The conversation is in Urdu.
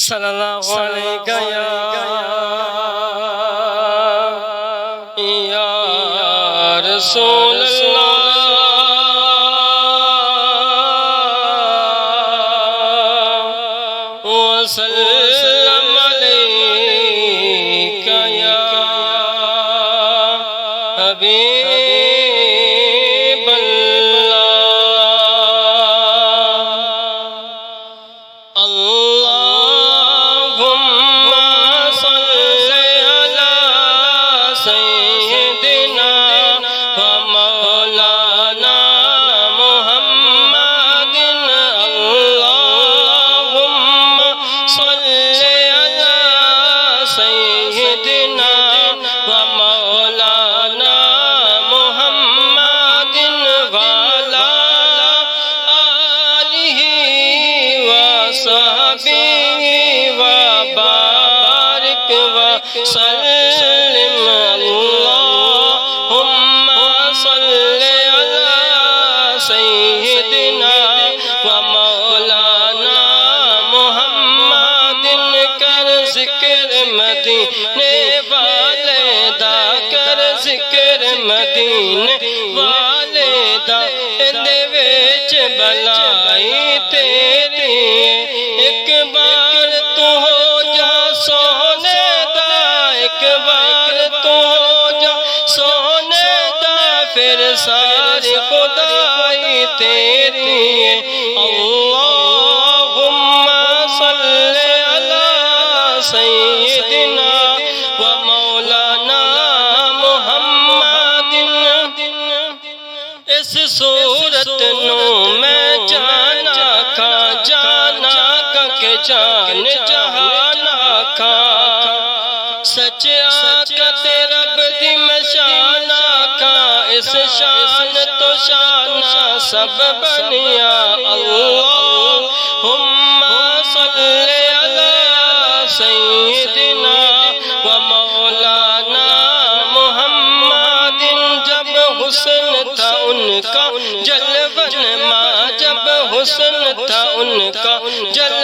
صلی اللہ علیہ یا رسول اللہ وسلم علیک یا حبیب اللہ اللہم صل علی سیدنا و مولانا محمد اللہم صل علی سیدنا و مولانا محمد وعلی آلہ وصحبہ وبارک وسلم اللہم صل علی سیدنا و مولانا محمد کر ذکر مدینے والے دا کر ذکر مدینے والے دا دے وچ بلائی تیری ایک بار تو ہو جا سونے دا ایک بار تو ہو جا سونے دا پھر ساری خدائی تیری اللہم صل علی سیدنا و مولانا محمد اس صورت نو میں جانا کہ جان جہانا کھا سچ آقا تیرا بدی میں شانا کھا اس شان تو شانہ سب بنیا اللہم صل علی سیدنا و مولانا محمد جب حسن تھا ان کا جلوہ نما جب حسن تھا ان کا جلوہ